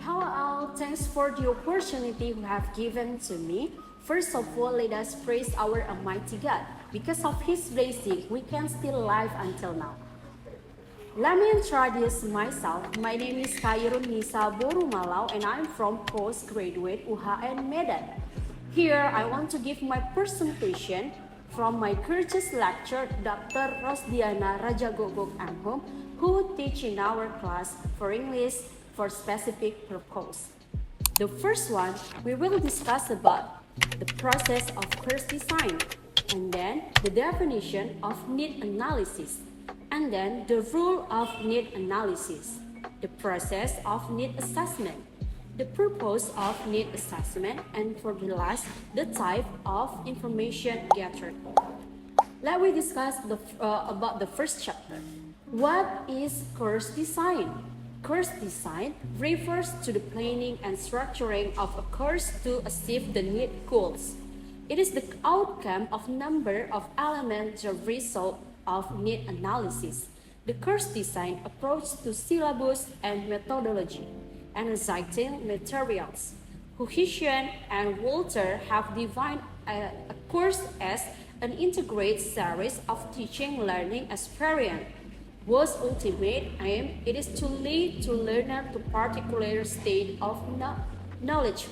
Hello all, thanks for the opportunity you have given to me. First of all, let us praise our Almighty God. Because of His blessing, we can still live until now. Let me introduce myself. My name is Khairun Nisa Borumalau and I'm from postgraduate UHN Medan. Here, I want to give my presentation from my courteous lecturer, Dr. Rosdiana Rajagogok Anhum, who teach in our class for English for specific purpose. The first one, we will discuss about the process of course design, and then the definition of need analysis, and then the rule of need analysis, the process of need assessment, the purpose of need assessment, and for the last, the type of information gathered. Let me discuss about the first chapter. What is course design? Course design refers to the planning and structuring of a course to achieve the need goals. It is the outcome of number of elements the result of need analysis. The course design approach to syllabus and methodology, analyzing materials. Cohesion and Walter have defined a course as an integrated series of teaching learning experience. Whose ultimate aim it is to lead to learner to particular state of knowledge.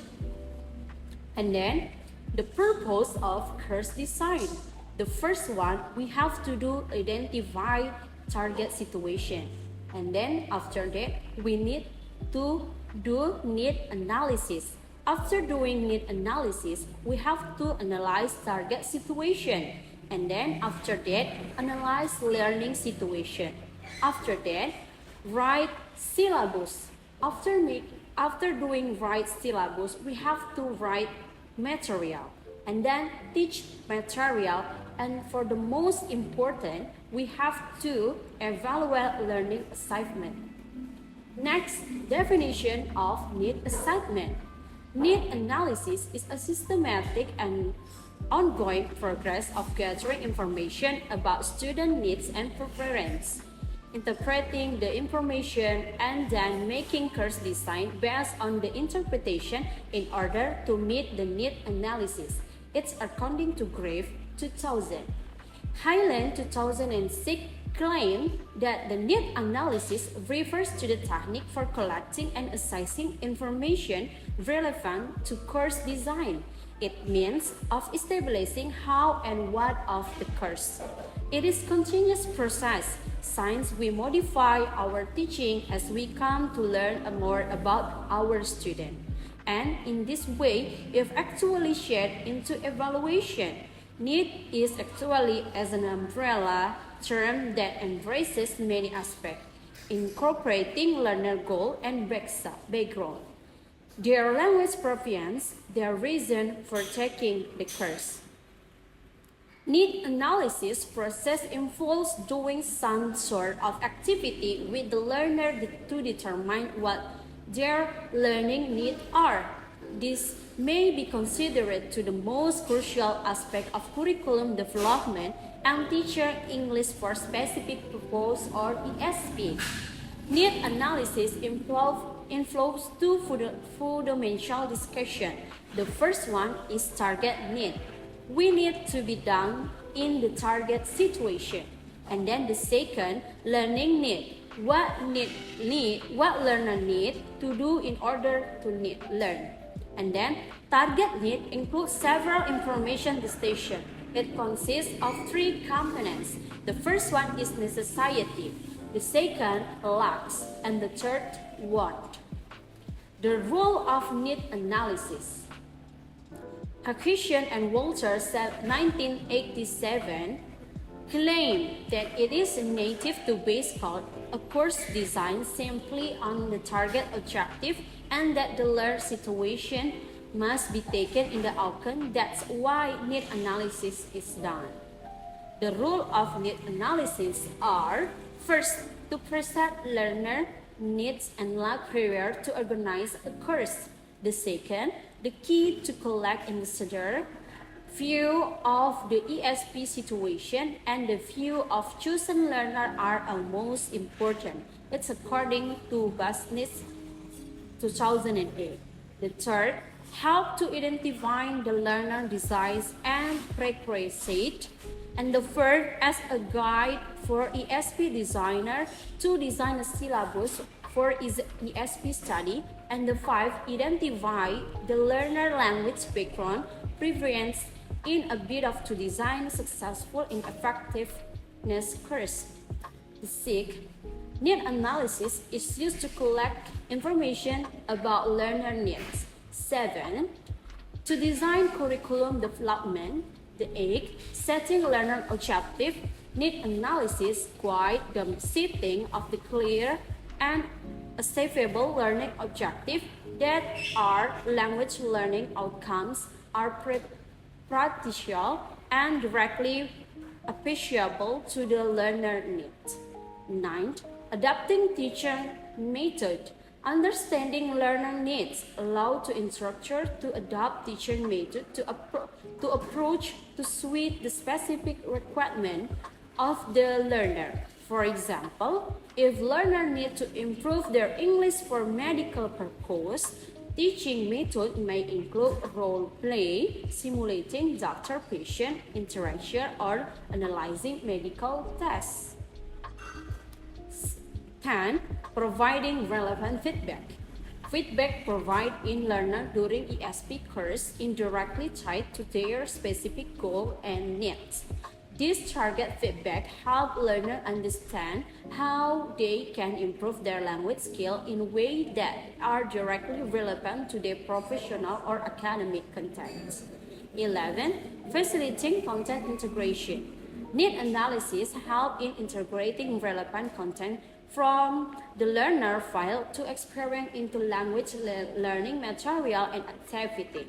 And then the purpose of course design. The first one, we have to do identify target situation. And then after that, we need to do need analysis. After doing need analysis, we have to analyze target situation. And then after that, analyze learning situation. After that, write syllabus. After doing write syllabus, we have to write material. And then teach material. And for the most important, we have to evaluate learning achievement. Next, definition of need assessment. Need analysis is a systematic and ongoing progress of gathering information about student needs and preferences, interpreting the information, and then making course design based on the interpretation in order to meet the need analysis. It's according to Grave 2000. Highland 2006 claimed that the need analysis refers to the technique for collecting and assessing information relevant to course design. It means of establishing how and what of the course. It is continuous process since we modify our teaching as we come to learn more about our student. And in this way, if actually shared into evaluation, need is actually as an umbrella term that embraces many aspects, incorporating learner goal and background, their language proficiency, their reason for taking the course. Need analysis process involves doing some sort of activity with the learner to determine what their learning needs are. This may be considered to the most crucial aspect of curriculum development and teacher English for specific purpose or ESP. Need analysis involves two fundamental discussion. The first one is target need. We need to be done in the target situation. And then the second, learning need. What learner need to do in order to learn. And then target need includes several information distinction. It consists of three components. The first one is necessity, the second lacks, and the third want. The role of need analysis. Cohesion and Walter said 1987 claim that it is native to base a course design simply on the target objective and that the learned situation must be taken into account. That's why need analysis is done. The rule of need analysis are: first, to present learner needs and lack prior to organize a course. The second, the key to collect and consider view of the ESP situation and the view of chosen learner are most important. It's according to Basnitz 2008. The third, help to identify the learner desires and prerequisites. And the fourth, as a guide for ESP designer to design a syllabus for ESP study. And the fifth, identify the learner language background preference in a bid of to design successful and effectiveness course. The sixth, need analysis is used to collect information about learner needs. 7. To design curriculum development. The 8. Setting learner objective. Need analysis guide the setting of the clear and achievable learning objective that are language learning outcomes are practical and directly appreciable to the learner needs. 9. Adapting teaching method. Understanding learner needs allow to instructor to adopt teaching method to approach to suit the specific requirement of the learner. For example, if learner need to improve their English for medical purpose, teaching method may include role play, simulating doctor-patient interaction, or analyzing medical tests. 10. Providing relevant feedback. Feedback provided in learner during ESP course indirectly tied to their specific goal and needs. This target feedback help learner understand how they can improve their language skill in ways that are directly relevant to their professional or academic content. 11. Facilitating content integration. Need analysis help in integrating relevant content from the learner file to experience into language learning material and activity.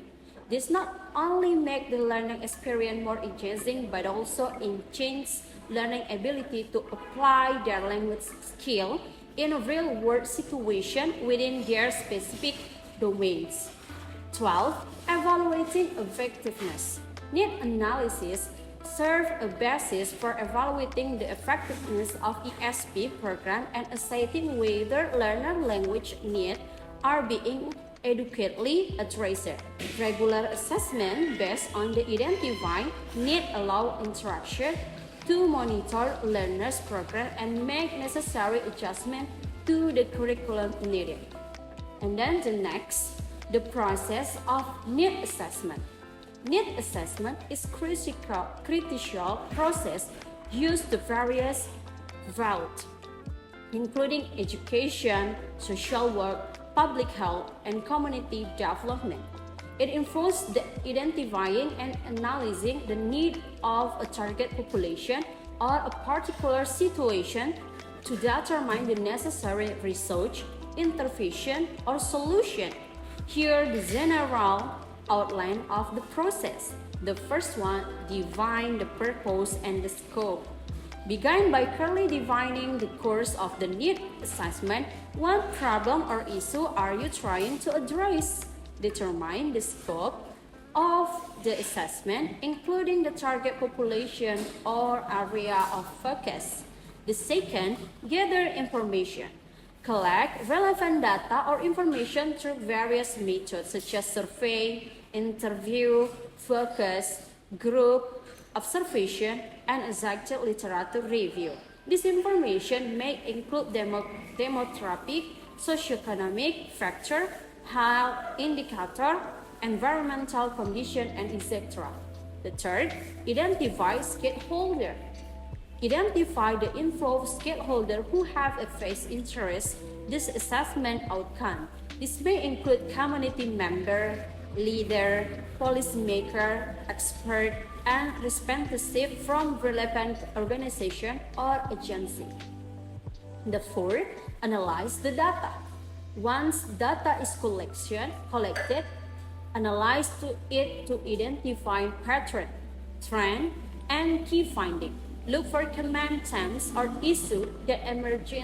This not only make the learning experience more engaging but also enhance learning ability to apply their language skill in a real-world situation within their specific domains. 12. Evaluating effectiveness. Need analysis serve a basis for evaluating the effectiveness of ESP program and assessing whether learner language needs are being adequately addressed. Regular assessment based on the identified need allow instruction to monitor learners' progress and make necessary adjustments to the curriculum needed. And then the next, the process of need assessment. Need assessment is critical process used to various fields, including education, social work, public health, and community development. It involves identifying and analyzing the need of a target population or a particular situation to determine the necessary research, intervention, or solution. Here, the general outline of the process. The first one, define the purpose and the scope. Begin by clearly defining the course of the need assessment. What problem or issue are you trying to address? Determine the scope of the assessment, including the target population or area of focus. The second, gather information. Collect relevant data or information through various methods such as survey, interview, focus, group, observation, and executive literature review. This information may include demographic, socioeconomic factor, health indicator, environmental condition, and etc. The third, identify stakeholder. Identify the involved stakeholder who have a face interest this assessment outcome. This may include community member, leader, policymaker, expert, and representative from relevant organization or agency. The fourth, analyze the data. Once data is collected, analyze it to identify pattern, trend, and key finding. Look for common themes or issues that emerge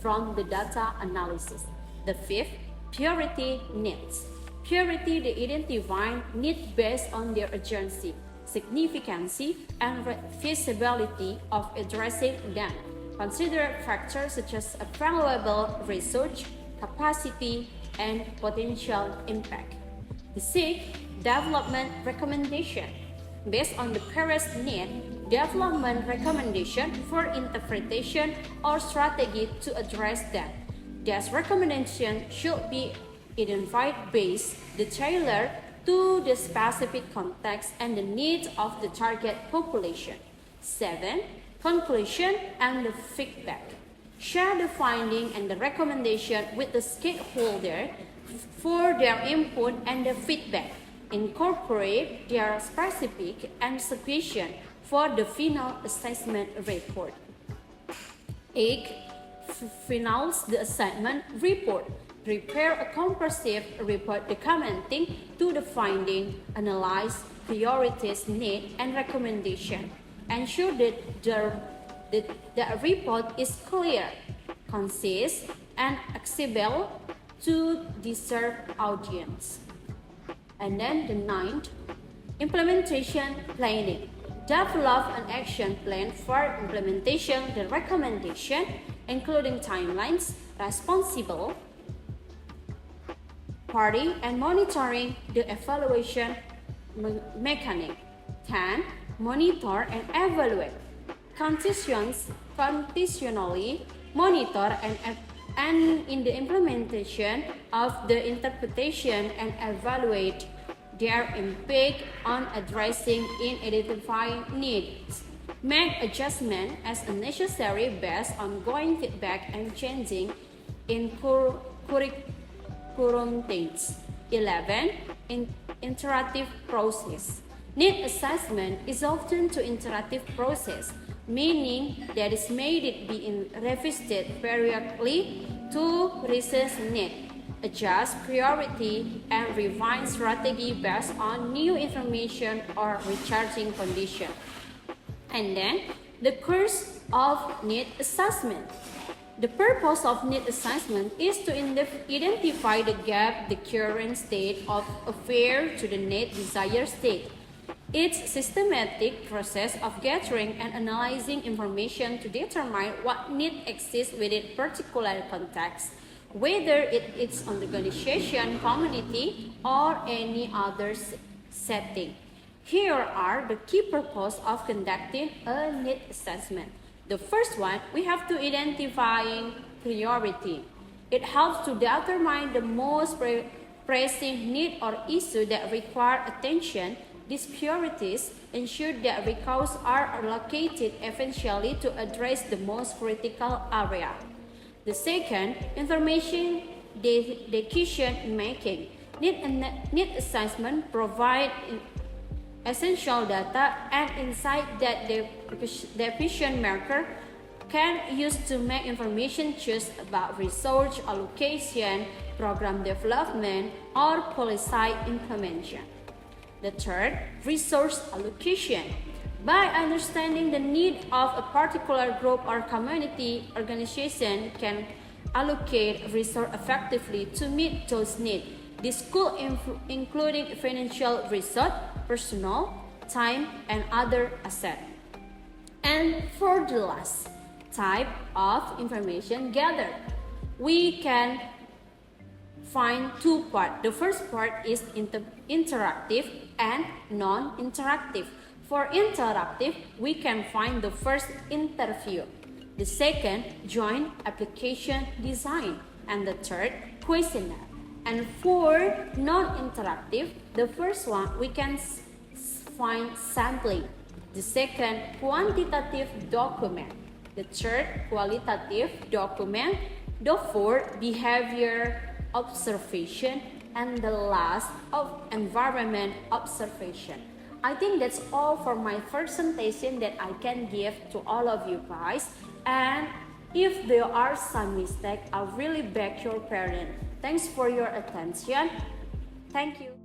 from the data analysis. The fifth, priority needs. Priority the identified need based on their urgency, significance, and feasibility of addressing them. Consider factors such as available research, capacity, and potential impact. The sixth, development recommendation. Based on the parent's need, development recommendation for interpretation or strategy to address them. These recommendations should be identified based, tailored to the specific context and the needs of the target population. 7. Conclusion and the feedback. Share the finding and the recommendation with the stakeholder for their input and the feedback. Incorporate their specific and suggestion for the final assessment report. 8. Finalize the assessment report. Prepare a comprehensive report documenting to the finding, analyze, priorities, need, and recommendation. Ensure that the report is clear, concise, and accessible to the served audience. And then the ninth, implementation planning. Develop an action plan for implementation the recommendation, including timelines, responsible party, and monitoring the evaluation mechanism. 10. Monitor and evaluate. Continually monitor and in the implementation of the interpretation and evaluate their impact on addressing in identifying needs. Make adjustments as necessary based on ongoing feedback and changing in current needs. 11. Interactive process. Need assessment is often an interactive process, meaning that is made it be revisited periodically to resist need, adjust priority, and refine strategy based on new information or recharging condition. And then the course of need assessment. The purpose of need assessment is to identify the gap, the current state of affairs to the need desired state. It's systematic process of gathering and analyzing information to determine what need exists within particular context, whether it's on the organization, community, or any other setting. Here are the key purposes of conducting a need assessment. The first one, we have to identify priority. It helps to determine the most pressing need or issue that require attention. These priorities ensure that resources are allocated efficiently to address the most critical area. The second, information decision making. Need assessment provide essential data and insight that the decision maker can use to make information choices about resource allocation, program development, or policy implementation. The third, resource allocation. By understanding the need of a particular group or community, organization can allocate resources effectively to meet those needs. This could include financial resources, personnel, time, and other assets. And for the last type of information gathered, we can find two parts. The first part is interactive and non-interactive. For interactive, we can find the first interview, the second joint application design, and the third questionnaire. And for non-interactive, the first one we can find sampling, the second quantitative document, the third qualitative document, the fourth behavior observation, and the last of environment observation. I think that's all for my presentation that I can give to all of you guys. And if there are some mistakes, I really beg your pardon. Thanks for your attention. Thank you.